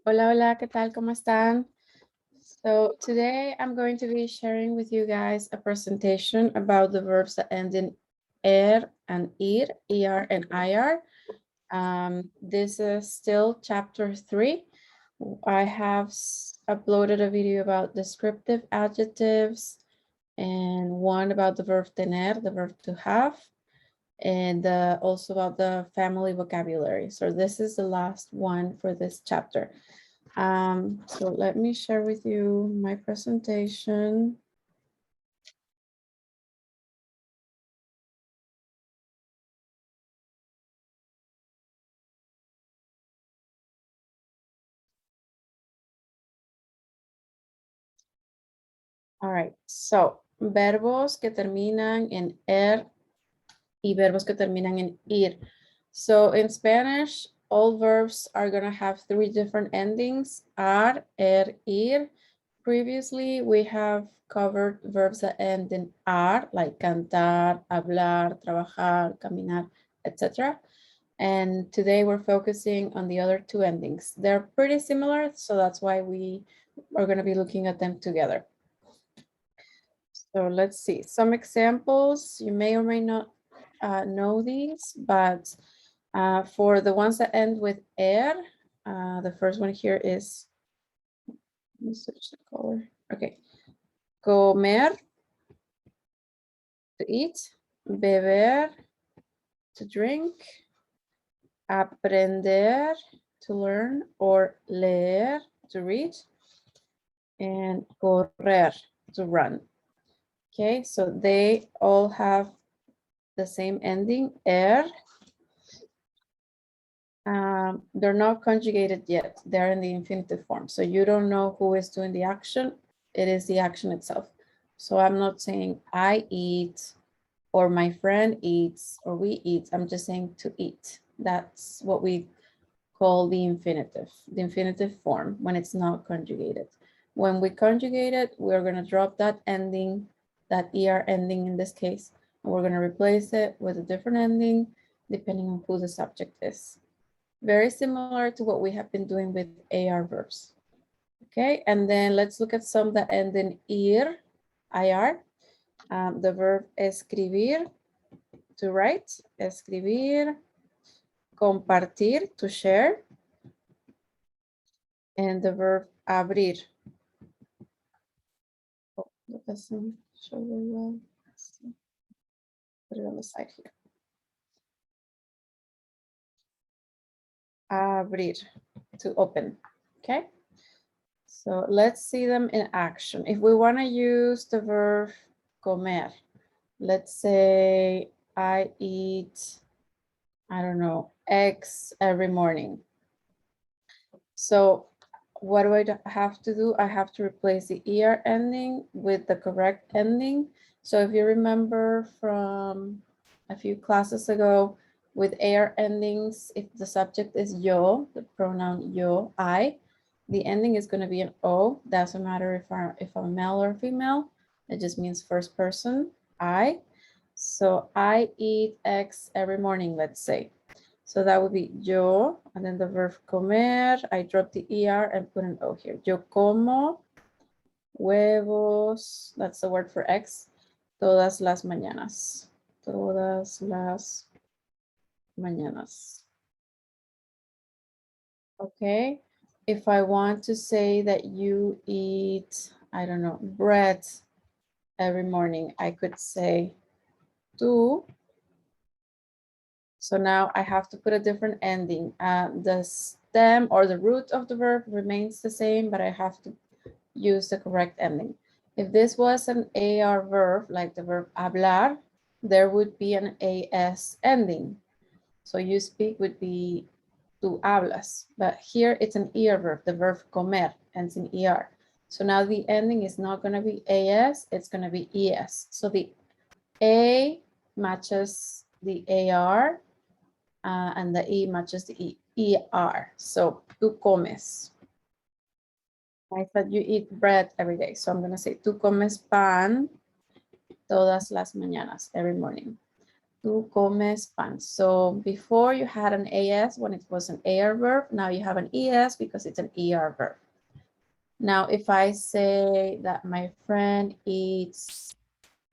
Hola, hola, ¿qué tal? ¿Cómo están? So today I'm going to be sharing with you guys a presentation about the verbs that end in er and ir, er and ir. This is still chapter 3. I have uploaded a video about descriptive adjectives and one about the verb tener, the verb to have, and also about the family vocabulary. So this is the last one for this chapter. So let me share with you my presentation. All right, so verbos que terminan en er y verbos que terminan en ir. So in Spanish, all verbs are gonna have 3 different endings, ar, ir. Previously, we have covered verbs that end in ar, like cantar, hablar, trabajar, caminar, etc. And today we're focusing on the other 2 endings. They're pretty similar, so that's why we are going to be looking at them together. So let's see some examples. You may or may not know these, but for the ones that end with er, the first one here is, let me switch the color. Okay, comer, to eat, beber, to drink, aprender, to learn, or leer, to read, and correr, to run. Okay, so they all have the same ending, er. They're not conjugated yet. They're in the infinitive form. So you don't know who is doing the action. It is the action itself. So I'm not saying I eat or my friend eats or we eat. I'm just saying to eat. That's what we call the infinitive form when it's not conjugated. When we conjugate it, we're going to drop that ending, that er ending in this case, and we're going to replace it with a different ending depending on who the subject is. Very similar to what we have been doing with AR verbs. Okay, and then let's look at some that end in ir. The verb escribir, to write, escribir, compartir, to share, and the verb abrir. Oh, that doesn't show very well. Put it on the side here. Abrir, to open. Okay. So let's see them in action. If we want to use the verb comer, let's say I eat, I don't know, eggs every morning. So what do I have to do? I have to replace the er ending with the correct ending. So if you remember from a few classes ago, with er endings, if the subject is yo, the pronoun yo, I, the ending is going to be an o. Doesn't matter if I'm male or female. It just means first person, I. So I eat eggs every morning, let's say. So that would be yo, and then the verb comer, I drop the er and put an o here. Yo como huevos, that's the word for eggs, todas las mañanas. Todas las mañanas. Okay, if I want to say that you eat, I don't know, bread every morning, I could say tú. So now I have to put a different ending. The stem or the root of the verb remains the same, but I have to use the correct ending. If this was an AR verb, like the verb hablar, there would be an AS ending. So you speak would be tú hablas, but here it's an ER verb, the verb comer ends in ER. So now the ending is not going to be AS, it's going to be ES. So the A matches the AR, and the E matches the ER. So tú comes. I thought you eat bread every day. So I'm going to say tú comes pan todas las mañanas, every morning. Tú comes pan. So before you had an AS when it was an AR verb. Now you have an ES because it's an ER verb. Now, if I say that my friend eats,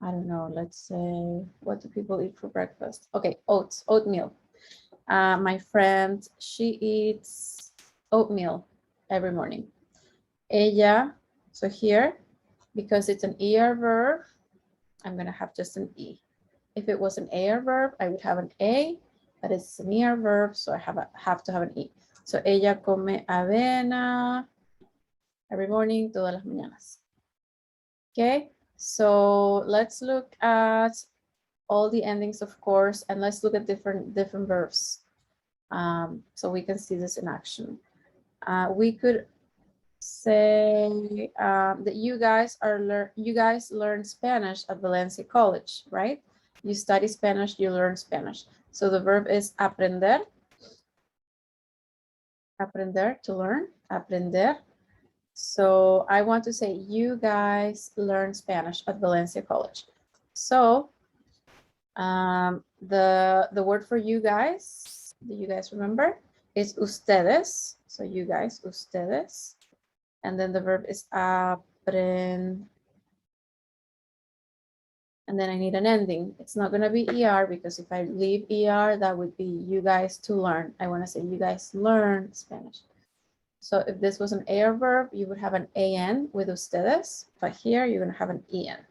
I don't know, let's say, what do people eat for breakfast? Okay, oatmeal. My friend, she eats oatmeal every morning. Ella, so here, because it's an ER verb, I'm going to have just an E. If it was an AR verb, I would have an A, but it's an ER verb, so I have to have an E. So ella come avena every morning, todas las mañanas. Okay, so let's look at all the endings, of course, and let's look at different verbs. So we can see this in action. We could say that you guys learn Spanish at Valencia College, right? You study Spanish, you learn Spanish. So the verb is aprender. Aprender, to learn, aprender. So I want to say you guys learn Spanish at Valencia College. So the word for you guys, do you guys remember? Is ustedes. So you guys, ustedes. And then the verb is aprend. And then I need an ending. It's not going to be ER because if I leave ER, that would be you guys to learn. I want to say you guys learn Spanish. So if this was an AR verb, you would have an AN with ustedes, but here you're going to have an EN.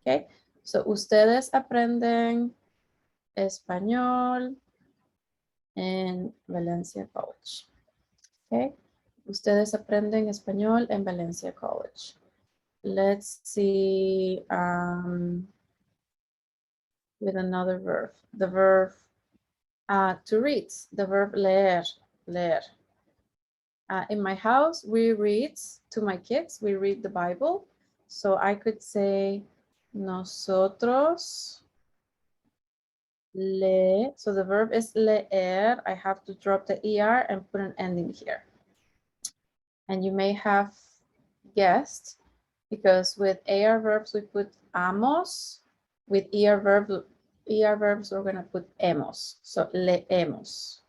Okay, so ustedes aprenden español en Valencia College. Okay, ustedes aprenden español en Valencia College. Let's see with another verb. The verb to read, the verb leer, leer. In my house, we read to my kids, we read the Bible. So I could say, nosotros so the verb is leer. I have to drop the ER and put an ending here. And you may have guessed, because with AR verbs, we put amos. With ER verbs, we're going to put hemos. So leemos.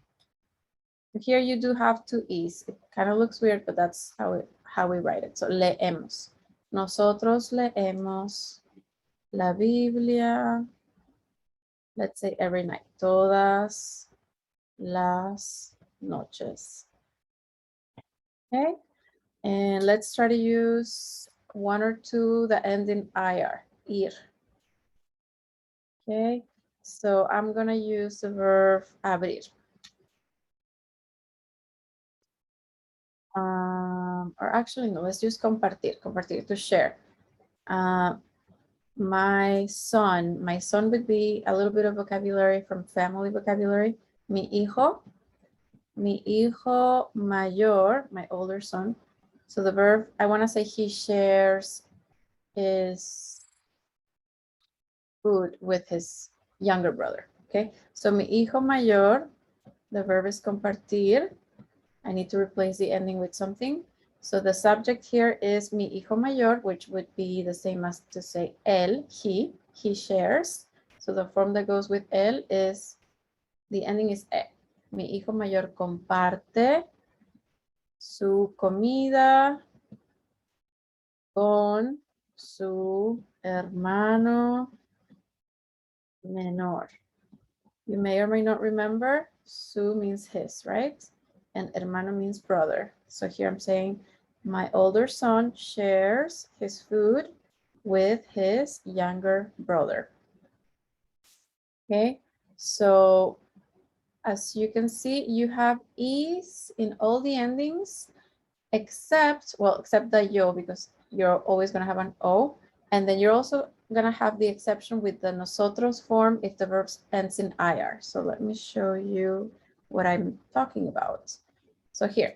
Here you do have two E's. It kind of looks weird, but that's how we write it. So leemos. Nosotros leemos la Biblia, let's say every night. Todas las noches. Okay. And let's try to use one or two that end in ir. Okay. So I'm going to use the verb abrir. Or actually, no, let's use compartir, to share. My son would be a little bit of vocabulary from family vocabulary. Mi hijo mayor, my older son. So the verb, I want to say he shares his food with his younger brother. Okay, so mi hijo mayor, the verb is compartir. I need to replace the ending with something. So the subject here is mi hijo mayor, which would be the same as to say él, he shares. So the form that goes with él is, the ending is e. Mi hijo mayor comparte su comida con su hermano menor. You may or may not remember, su means his, right? And hermano means brother. So here I'm saying my older son shares his food with his younger brother. Okay, so as you can see, you have E's in all the endings, except the yo, because you're always going to have an O. And then you're also going to have the exception with the nosotros form if the verb ends in IR. So let me show you what I'm talking about. So here,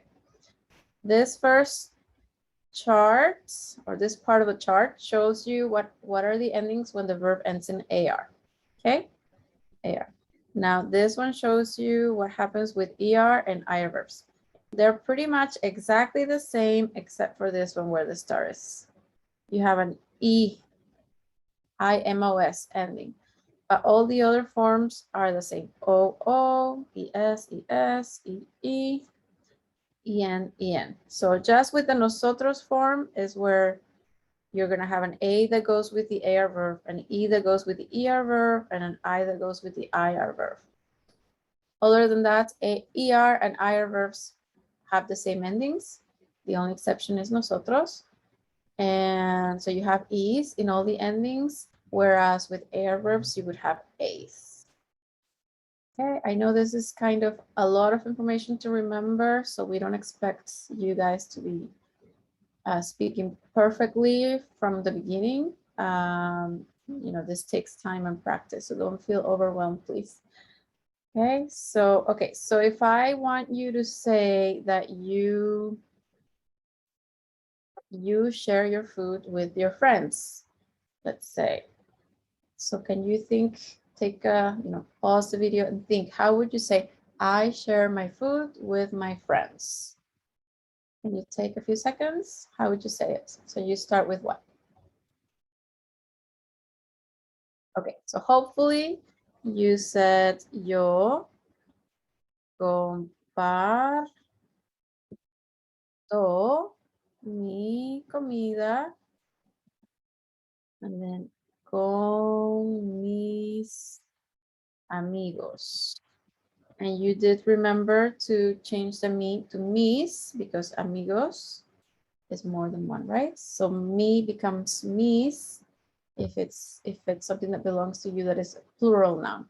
this first chart, or this part of the chart, shows you what are the endings when the verb ends in AR. Okay, AR. Now this one shows you what happens with ER and IR verbs. They're pretty much exactly the same, except for this one where the star is. You have an IMOS ending. But all the other forms are the same. O, ES, ES, EE, EN. So just with the nosotros form is where you're going to have an A that goes with the AR verb, an E that goes with the ER verb, and an I that goes with the IR verb. Other than that, ER and IR verbs have the same endings. The only exception is nosotros. And so you have E's in all the endings, whereas with AR verbs, you would have A's. Okay, I know this is kind of a lot of information to remember, so we don't expect you guys to be speaking perfectly from the beginning. You know, this takes time and practice, so don't feel overwhelmed, please. Okay, so if I want you to say that you share your food with your friends, let's say. So can you think, take a, pause the video and think, how would you say, I share my food with my friends? Can you take a few seconds? How would you say it? So you start with what? Okay, so hopefully you said yo comparto mi comida, and then con mis amigos. And you did remember to change the me to mis because amigos is more than one, right? So me becomes mis if it's something that belongs to you that is plural noun.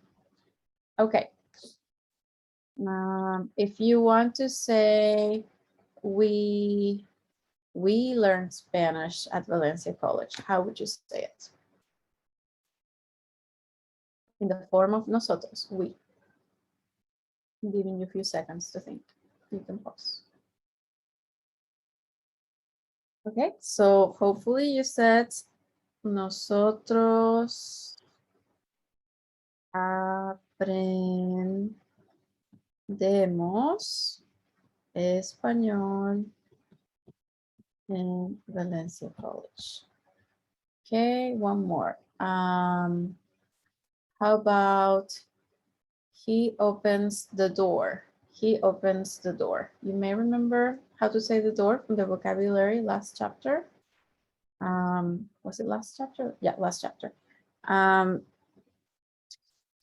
Okay. If you want to say we learned Spanish at Valencia College, how would you say it? In the form of nosotros, we. I'm giving you a few seconds to think. You can pause. Okay, so hopefully you said nosotros aprendemos español in Valencia College. Okay, one more. How about he opens the door? He opens the door. You may remember how to say the door from the vocabulary last chapter. Was it last chapter? Yeah, last chapter.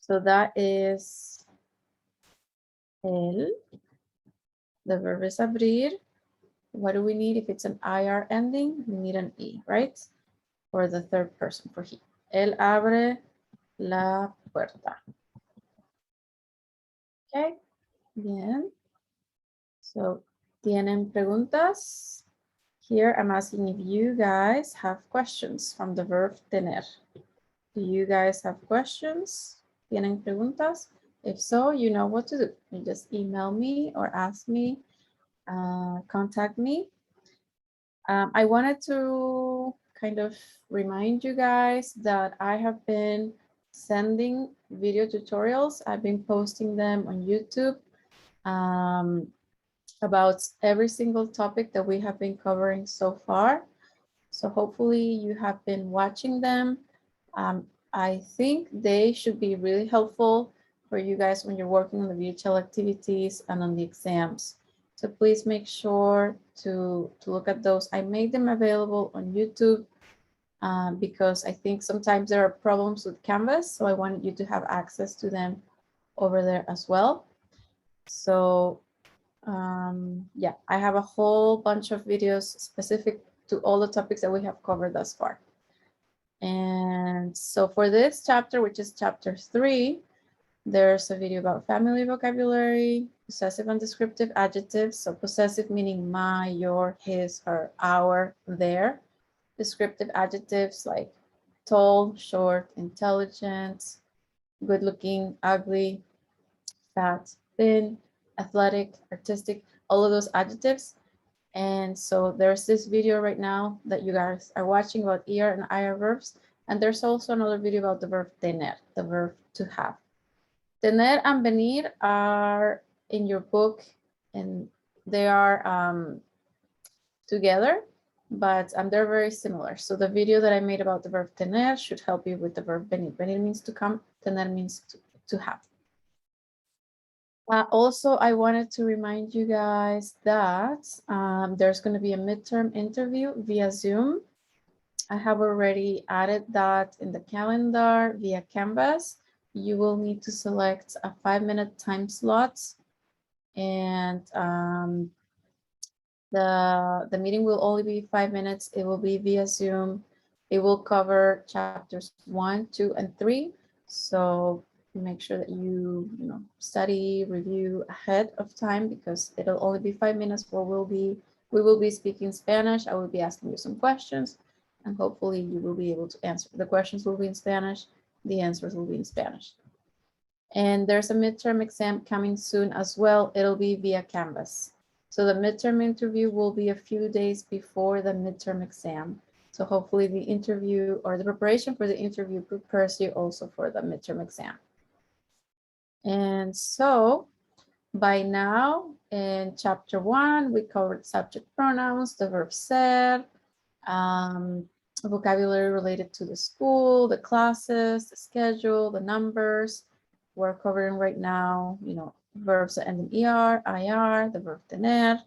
So that is él. The verb is abrir. What do we need if it's an IR ending? We need an E, right? For the third person, for he. Él abre la puerta. Okay, bien. So, ¿tienen preguntas? Here I'm asking if you guys have questions from the verb tener. Do you guys have questions? ¿Tienen preguntas? If so, you know what to do. You just email me or ask me, contact me. I wanted to kind of remind you guys that I have been sending video tutorials. I've been posting them on YouTube about every single topic that we have been covering so far. So hopefully you have been watching them. I think they should be really helpful for you guys when you're working on the VHL activities and on the exams. So please make sure to look at those. I made them available on YouTube because I think sometimes there are problems with Canvas. So I wanted you to have access to them over there as well. So yeah, I have a whole bunch of videos specific to all the topics that we have covered thus far. And so for this chapter, which is chapter 3, there's a video about family vocabulary, possessive and descriptive adjectives. So possessive meaning my, your, his, her, our, their. Descriptive adjectives like tall, short, intelligent, good looking, ugly, fat, thin, athletic, artistic, all of those adjectives. And so there's this video right now that you guys are watching about ER and IR verbs. And there's also another video about the verb tener, the verb to have. Tener and venir are in your book and they are together, but they're very similar. So the video that I made about the verb tener should help you with the verb venir. Venir means to come. Tener means to have. Also, I wanted to remind you guys that there's going to be a midterm interview via Zoom. I have already added that in the calendar via Canvas. You will need to select a 5-minute time slot, and the meeting will only be 5 minutes. It will be via Zoom. It will cover chapters 1, 2, and 3. So make sure that you study, review ahead of time, because it'll only be 5 minutes where we will be speaking Spanish. I will be asking you some questions, and hopefully you will be able to answer. The questions will be in Spanish. The answers will be in Spanish. And there's a midterm exam coming soon as well. It'll be via Canvas. So the midterm interview will be a few days before the midterm exam. So hopefully the interview or the preparation for the interview prepares you also for the midterm exam. And so by now in chapter 1, we covered subject pronouns, the verb ser, vocabulary related to the school, the classes, the schedule, the numbers. We're covering right now, verbs that end in ER, IR, the verb tener,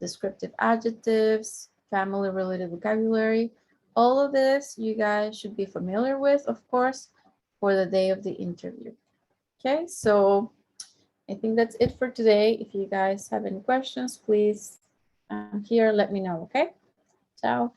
descriptive adjectives, family related vocabulary. All of this you guys should be familiar with, of course, for the day of the interview. Okay, so I think that's it for today. If you guys have any questions, please, I'm here, let me know, okay? Ciao.